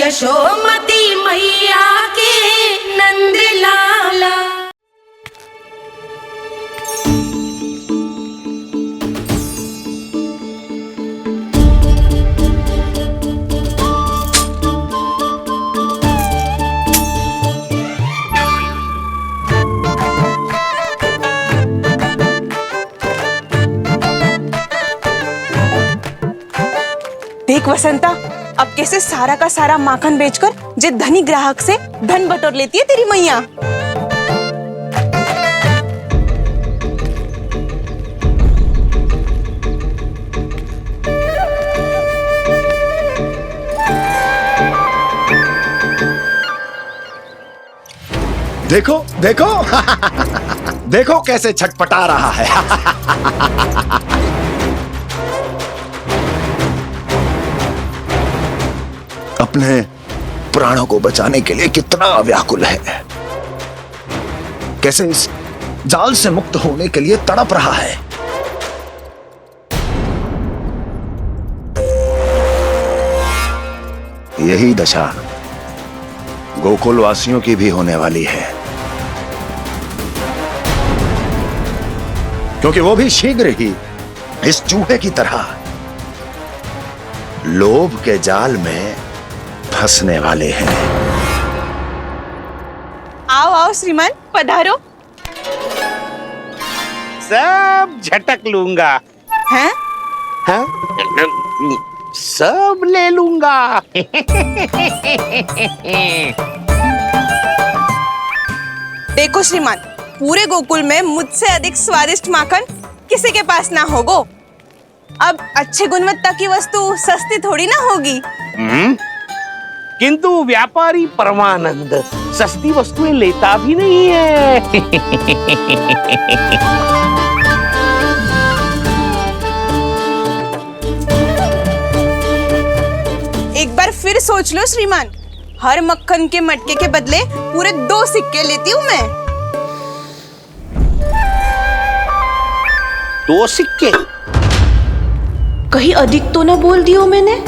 यशोमती मैया के नंद लाला। देख वसंता, अब कैसे सारा का सारा माखन बेचकर जे धनी ग्राहक से धन बटोर लेती है तेरी मैया। देखो देखो देखो कैसे छटपटा रहा है। अपने प्राणों को बचाने के लिए कितना व्याकुल है, कैसे इस जाल से मुक्त होने के लिए तड़प रहा है। यही दशा गोकुल वासियों की भी होने वाली है, क्योंकि वो भी शीघ्र ही इस चूहे की तरह लोभ के जाल में फंसने वाले हैं। आओ आओ श्रीमान, पधारो। सब झटक लूंगा। हैं? हाँ? सब ले लूंगा। देखो श्रीमान, पूरे गोकुल में मुझसे अधिक स्वादिष्ट माखन किसी के पास ना होगो। अब अच्छे गुणवत्ता की वस्तु सस्ती थोड़ी ना होगी। किंतु व्यापारी परमानंद सस्ती वस्तुएं लेता भी नहीं है। एक बार फिर सोच लो श्रीमान, हर मक्खन के मटके के बदले पूरे 2 सिक्के लेती हूँ मैं। 2 सिक्के? कहीं अधिक तो ना बोल दियो मैंने?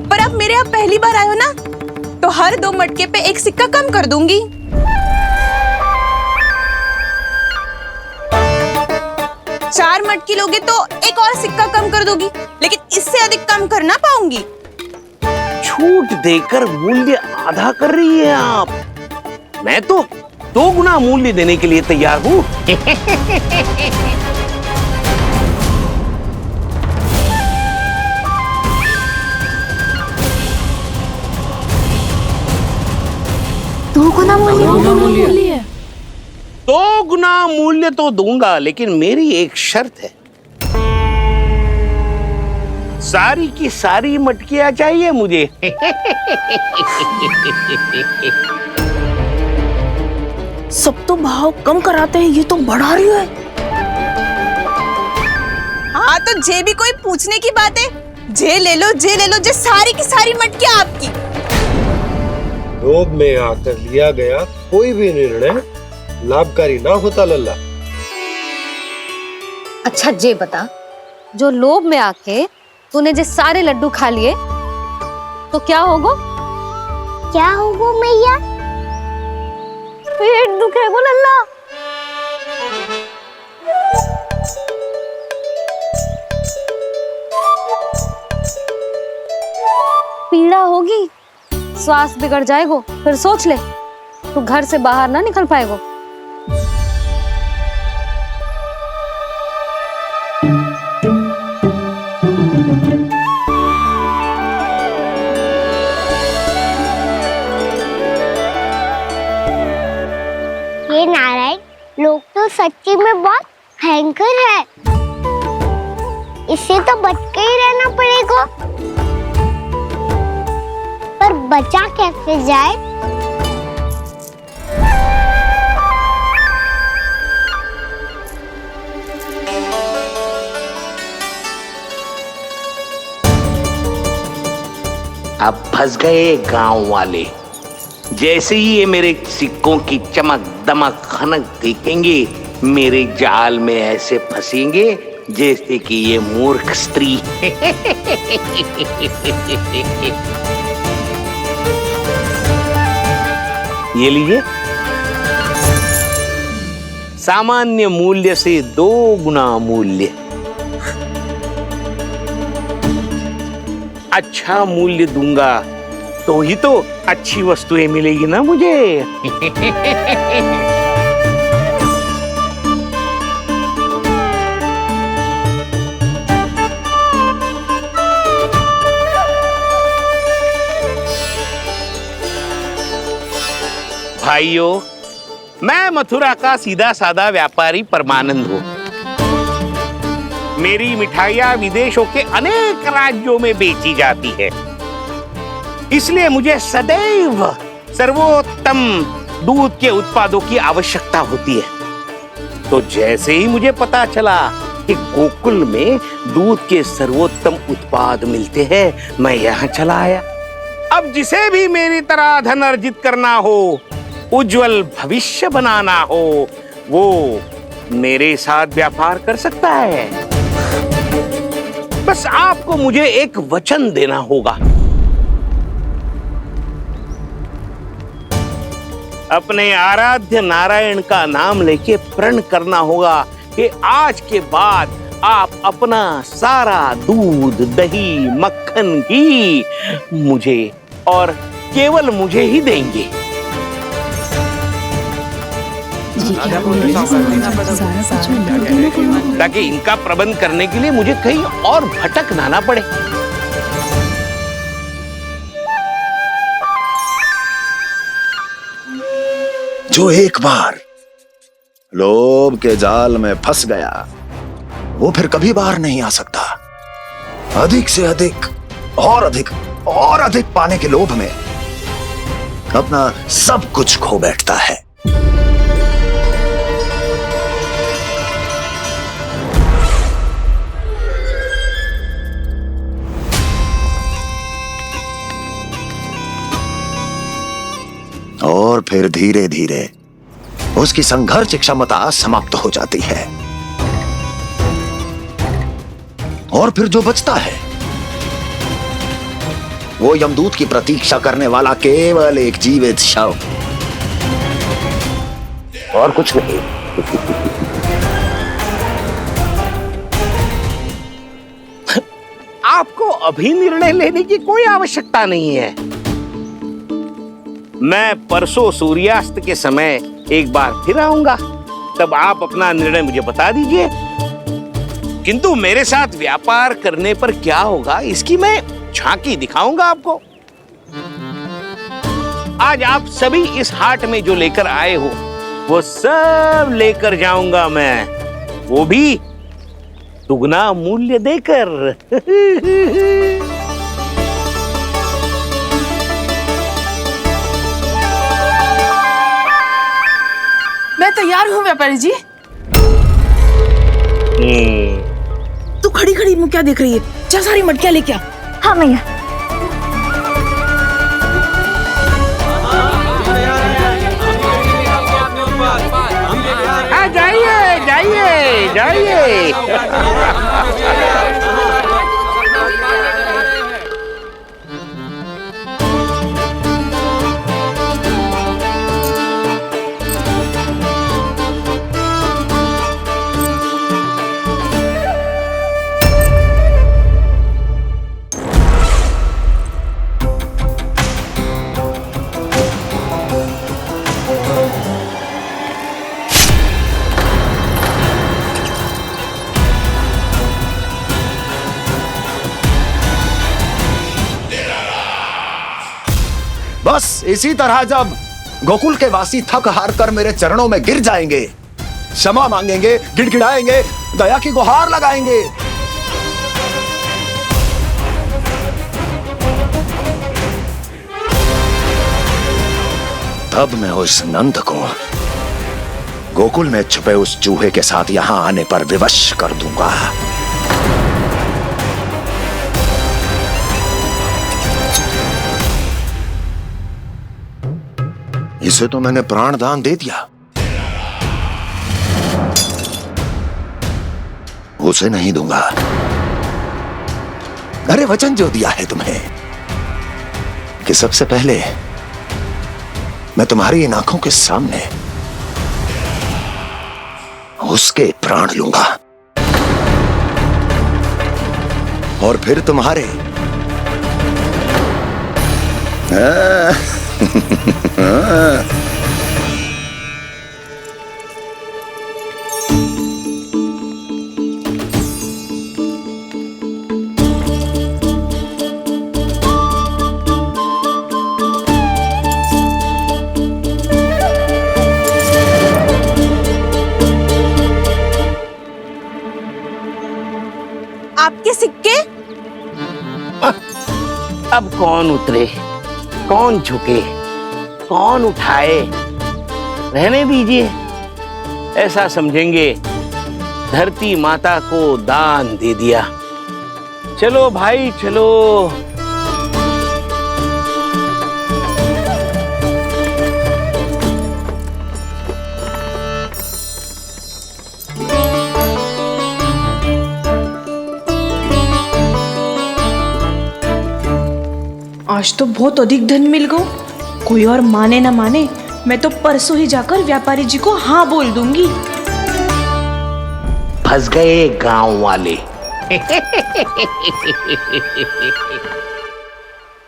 पर आप मेरे यहाँ पहली बार आए हो ना, तो हर 2 मटके पे 1 सिक्का कम कर दूंगी। चार मटकी लोगे तो 1 और सिक्का कम कर दोगी, लेकिन इससे अधिक कम कर ना पाऊंगी। छूट देकर मूल्य आधा कर रही है आप। मैं तो 2 गुना मूल्य देने के लिए तैयार हूँ। दो गुना मूल्य? 2 गुना मूल्य तो दूंगा, लेकिन मेरी एक शर्त है। सारी की सारी मटकियां चाहिए मुझे। सब तो भाव कम कराते हैं, ये तो बढ़ा रही है। हाँ तो जे भी कोई पूछने की बात है, जे ले लो, जे ले लो, जे सारी की सारी मटकियां आपकी। लोभ में आकर लिया गया कोई भी निर्णय लाभकारी ना होता लल्ला। अच्छा जे बता, जो लोभ में आके तूने जे सारे लड्डू खा लिए तो क्या होगा? क्या होगा मैया? पेट दुखेगा लल्ला। पीड़ा होगी, श्वास बिगड़ जाएगा, फिर सोच ले तू घर से बाहर ना निकल पाएगा। ये नारायण लोग तो सच्ची में बहुत भयंकर है, इससे तो बच के ही रहना पड़ेगा। पर बचा कैसे जाए? अब फंस गए गांव वाले। जैसे ही ये मेरे सिक्कों की चमक दमक खनक देखेंगे, मेरे जाल में ऐसे फंसेंगे जैसे कि ये मूर्ख स्त्री। ये लीजिए, सामान्य मूल्य से 2 गुना मूल्य। अच्छा मूल्य दूंगा तो ही तो अच्छी वस्तुएं मिलेगी ना मुझे। भाइयों, मैं मथुरा का सीधा साधा व्यापारी परमानंद हूँ। मेरी मिठाइयाँ विदेशों के अनेक राज्यों में बेची जाती है, इसलिए मुझे सदैव सर्वोत्तम दूध के उत्पादों की आवश्यकता होती है। तो जैसे ही मुझे पता चला कि गोकुल में दूध के सर्वोत्तम उत्पाद मिलते हैं, मैं यहाँ चला आया। अब जिसे भी मेरी तरह धन अर्जित करना हो, उज्जवल भविष्य बनाना हो, वो मेरे साथ व्यापार कर सकता है। बस आपको मुझे एक वचन देना होगा। अपने आराध्य नारायण का नाम लेके प्रण करना होगा कि आज के बाद आप अपना सारा दूध, दही, मक्खन, घी मुझे और केवल मुझे ही देंगे। ताकि इनका प्रबंध करने के लिए मुझे कहीं और भटकना ना पड़े। जो एक बार लोभ के जाल में फंस गया, वो फिर कभी बाहर नहीं आ सकता। अधिक से अधिक और अधिक और अधिक पाने के लोभ में अपना सब कुछ खो बैठता है। और फिर धीरे धीरे उसकी संघर्ष क्षमता समाप्त हो जाती है, और फिर जो बचता है वो यमदूत की प्रतीक्षा करने वाला केवल एक जीवित शव, और कुछ नहीं। आपको अभी निर्णय लेने की कोई आवश्यकता नहीं है। मैं परसों सूर्यास्त के समय एक बार फिर आऊंगा, तब आप अपना निर्णय मुझे बता दीजिए। किंतु मेरे साथ व्यापार करने पर क्या होगा, इसकी मैं झांकी दिखाऊंगा आपको। आज आप सभी इस हाट में जो लेकर आए हो, वो सब लेकर जाऊंगा मैं, वो भी दुगना मूल्य देकर। मैं तैयार हूँ व्यापारी जी। तू खड़ी खड़ी मुँह क्या देख रही है? चल सारी मटकियाँ लेके आ। हाँ मैया। जाइए जाइए जाइए। बस इसी तरह जब गोकुल के वासी थक हार कर मेरे चरणों में गिर जाएंगे, क्षमा मांगेंगे, गिड़गिड़ाएंगे, दया की गुहार लगाएंगे, तब मैं उस नंद को गोकुल में छुपे उस चूहे के साथ यहां आने पर विवश कर दूंगा। इसे तो मैंने प्राण दान दे दिया, उसे नहीं दूंगा। अरे वचन जो दिया है तुम्हें कि सबसे पहले मैं तुम्हारी इन आंखों के सामने उसके प्राण लूंगा और फिर तुम्हारे। आपके सिक्के? अब कौन उतरे, कौन झुके, कौन उठाए, रहने दीजिए। ऐसा समझेंगे धरती माता को दान दे दिया। चलो भाई चलो। आज तो बहुत अधिक धन मिल गो। कोई और माने ना माने, मैं तो परसों ही जाकर व्यापारी जी को हाँ बोल दूंगी। फंस गए गांव वाले।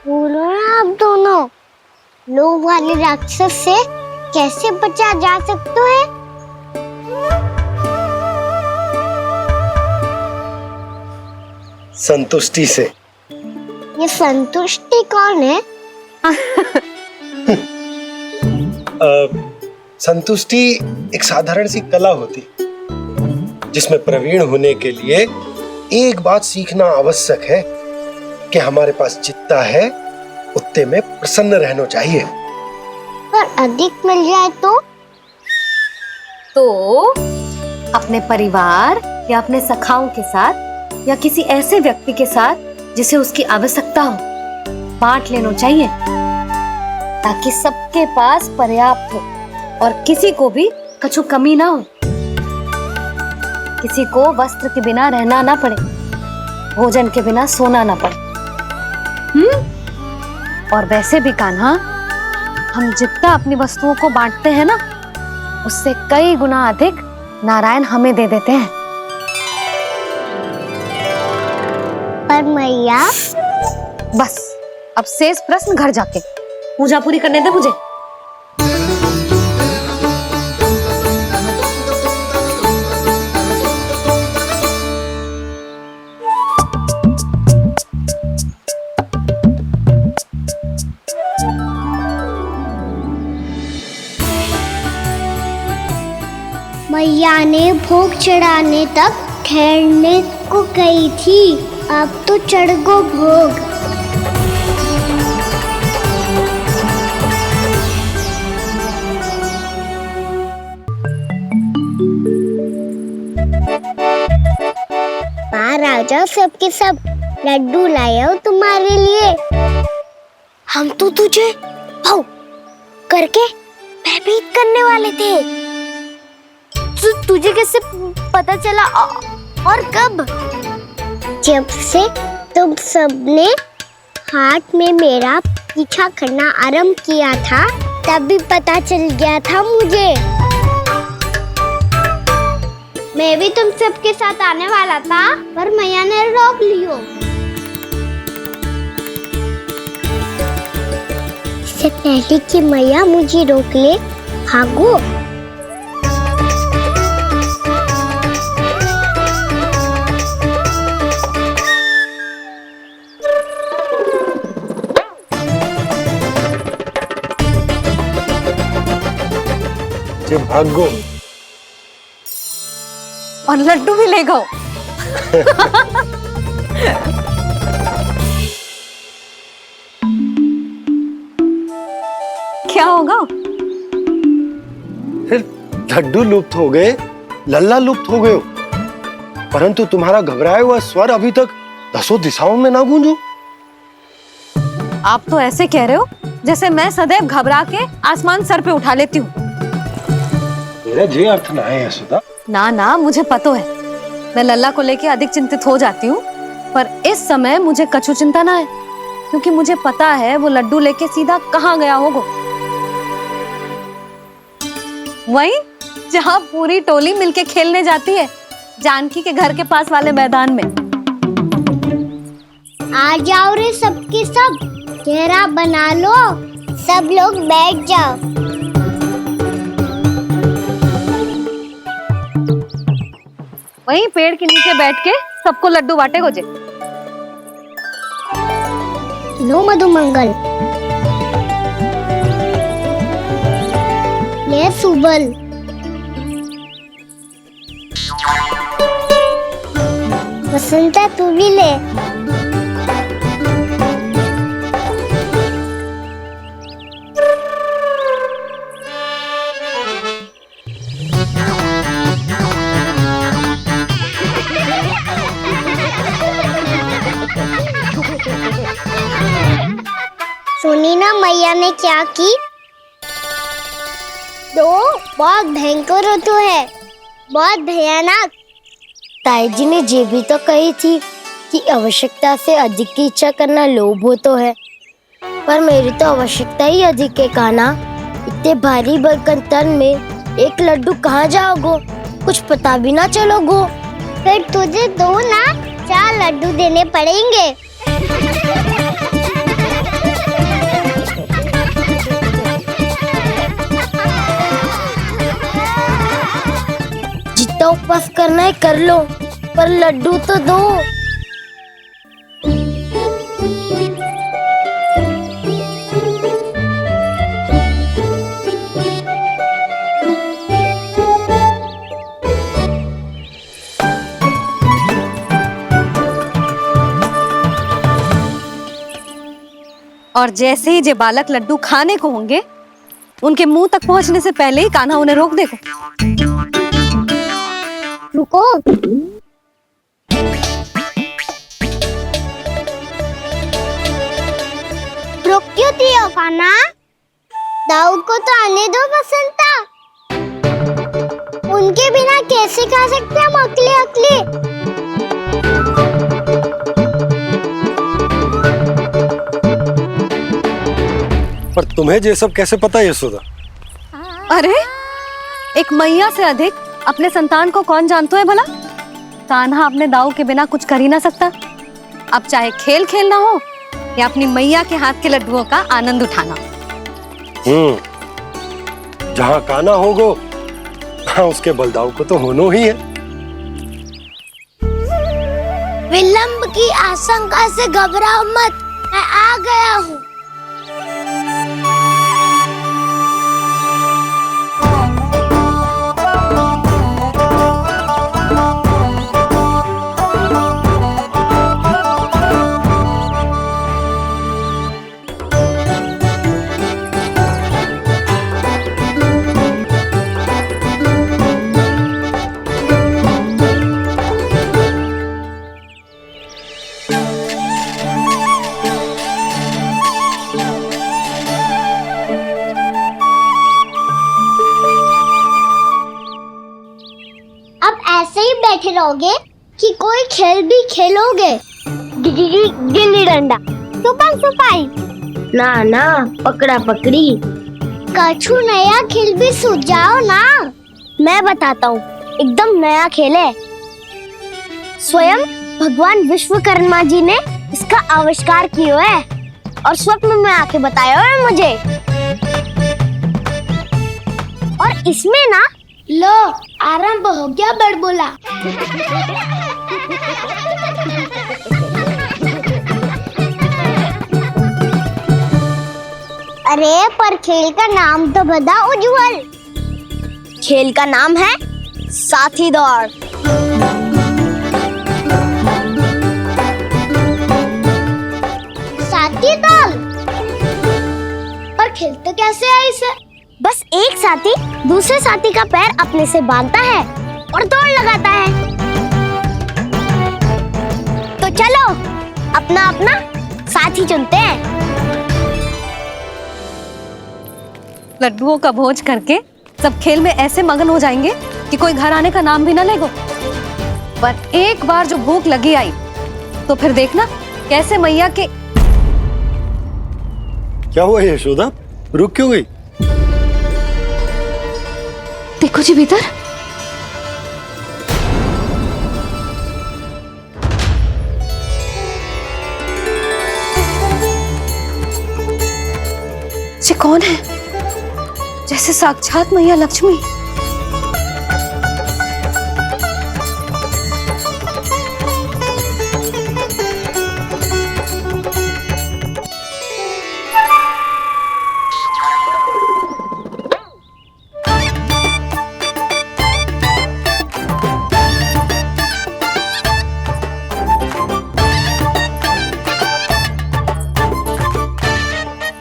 बोलो ना आप दोनों, लोभ वाले राक्षस से कैसे बचा जा सकता है? संतुष्टि से। ये संतुष्टि कौन है? संतुष्टि एक साधारण सी कला होती जिसमें प्रवीण होने के लिए एक बात सीखना आवश्यक है कि हमारे पास जितना है उतने में प्रसन्न रहना चाहिए। पर अधिक मिल जाए तो अपने परिवार या अपने सखाओं के साथ या किसी ऐसे व्यक्ति के साथ जिसे उसकी आवश्यकता हो बांट लेना चाहिए, ताकि सबके पास पर्याप्त हो और किसी को भी कछु कमी ना हो, किसी को वस्त्र के बिना रहना ना पड़े, भोजन के बिना सोना ना पड़े। और वैसे भी कान्हा, हम जितना अपनी वस्तुओं को बांटते हैं ना, उससे कई गुना अधिक नारायण हमें दे देते हैं। पर मैया, बस अब शेष प्रश्न घर जाके पूजा पूरी करने दे मुझे। मैया ने भोग चढ़ाने तक ठहरने को कही थी, अब तो चढ़ गो भोग। बाहर आ जाओ, सबके सब लड्डू लाए हो तुम्हारे लिए। हम तो तुझे भाव करके भयभीत करने वाले थे। तुझे कैसे पता चला और कब? जब से तुम सबने हाथ में मेरा पीछा करना आरंभ किया था, तभी पता चल गया था मुझे। मैं भी तुम सबके साथ आने वाला था, पर मैया ने रोक लियो। इससे पहले कि मैया मुझे रोक ले, भागो। भागो और लड्डू भी ले गो। क्या होगा? फिर लड्डू लुप्त हो गए, लल्ला लुप्त हो गए, परंतु तुम्हारा घबराया हुआ स्वर अभी तक 10 दिशाओं में ना गूंजो। आप तो ऐसे कह रहे हो जैसे मैं सदैव घबरा के आसमान सर पे उठा लेती हूँ। मेरा जे अर्थ ना है यशोदा। ना ना, मुझे पता है। मैं लल्ला को लेके अधिक चिंतित हो जाती हूँ, पर इस समय मुझे कछु चिंता ना है, क्योंकि मुझे पता है वो लड्डू लेके सीधा कहाँ गया होगा। वहीं जहाँ पूरी टोली मिलके खेलने जाती है, जानकी के घर के पास वाले मैदान में। आ जाओ रे सबके सब, घेरा बना लो, सब लोग बैठ जाओ। वहीं पेड़ के नीचे बैठ के सबको लड्डू बांटे गोजे। लो मधुमंगल, ले सुबल, वसंता तू भी ले। सुनी ना मैया ने क्या की? तो बहुत भयंकर ऋतु है, बहुत भयानक। ताई जी ने ये भी तो कही थी कि आवश्यकता से अधिक की इच्छा करना लोभ हो तो है, पर मेरी तो आवश्यकता ही अधिक है। कान्हा, इतने भारी बर्तन तन में एक लड्डू कहाँ जाओगो? कुछ पता भी ना चलोगो। फिर तुझे दो ना 4 लड्डू देने पड़ेंगे। जितना उपवास करना है कर लो, पर लड्डू तो दो। और जैसे ही जे बालक लड्डू खाने को होंगे, उनके मुंह तक पहुंचने से पहले ही कान्हा उन्हें रोक देगा। रुको, रुक क्यों दियो कान्हा? दाऊद को तो आने दो बसंता। उनके बिना कैसे खा सकते हम अकेले अकेले? पर तुम्हें ये सब कैसे पता यशोदा? अरे, एक मैया से अधिक अपने संतान को कौन जानता है भला? कान्हा अपने दाऊ के बिना कुछ कर ही ना सकता। अब चाहे खेल खेलना हो या अपनी मैया के हाथ के लड्डुओं का आनंद उठाना। जहाँ कान्हा होगो, हाँ उसके बलदाऊ को तो होनो ही है। विलंब की आशंका से घबराओ मत, मैं आ गया हूँ। बैठे रहोगे कि कोई खेल भी खेलोगे? गिल्ली डंडा, छुपन छुपाई, ना ना पकड़ा पकड़ी, कछु नया खेल भी सुझाओ ना। मैं बताता हूँ, एकदम नया खेल है। स्वयं भगवान विश्वकर्मा जी ने इसका आविष्कार किया है और स्वप्न में आके बताया है मुझे। और इसमें ना, लो आरंभ हो गया बड़बोला। अरे पर खेल का नाम तो बता उज्जवल। खेल का नाम है साथी दौड़। साथी दौड़? पर खेलते कैसे है इसे? बस एक साथी दूसरे साथी का पैर अपने से बांधता है और दौड़ लगाता है। तो चलो अपना अपना साथी चुनते हैं। लड्डुओं का भोज करके सब खेल में ऐसे मगन हो जाएंगे कि कोई घर आने का नाम भी ना लेगो। पर एक बार जो भूख लगी आई तो फिर देखना कैसे मैया के। क्या हुआ यशोदा, रुक क्यों गई? देखो जी भीतर। ये कौन है? जैसे साक्षात मैया लक्ष्मी।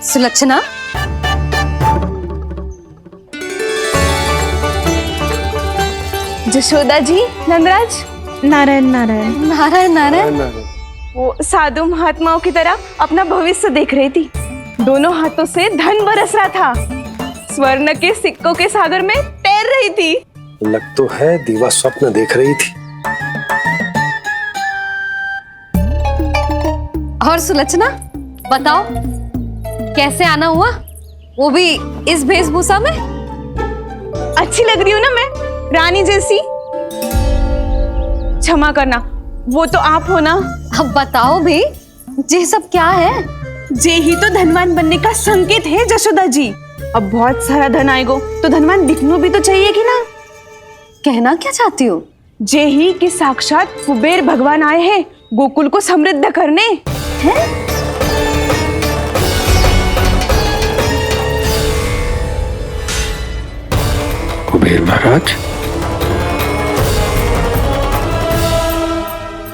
सुलक्षणा, जशोदा जी, नंदराज। नारायण नारायण। नारायण नारायण। वो साधु महात्माओं की तरह अपना भविष्य देख रही थी। दोनों हाथों से धन बरस रहा था। स्वर्ण के सिक्कों के सागर में तैर रही थी। लग तो है दीवा स्वप्न देख रही थी। और सुलक्षणा बताओ, कैसे आना हुआ, वो भी इस वेशभूषा में? अच्छी लग रही हूँ ना मैं, रानी जैसी? क्षमा करना, वो तो आप हो ना। अब बताओ भी, ये सब क्या है? जे ही तो धनवान बनने का संकेत है जशोदा जी। अब बहुत सारा धन आएगो तो धनवान दिखना भी तो चाहिए कि ना। कहना क्या चाहती हो? जे ही कि साक्षात कुबेर भगवान आए हैं गोकुल को समृद्ध करने। हैं? कुबेर महाराज,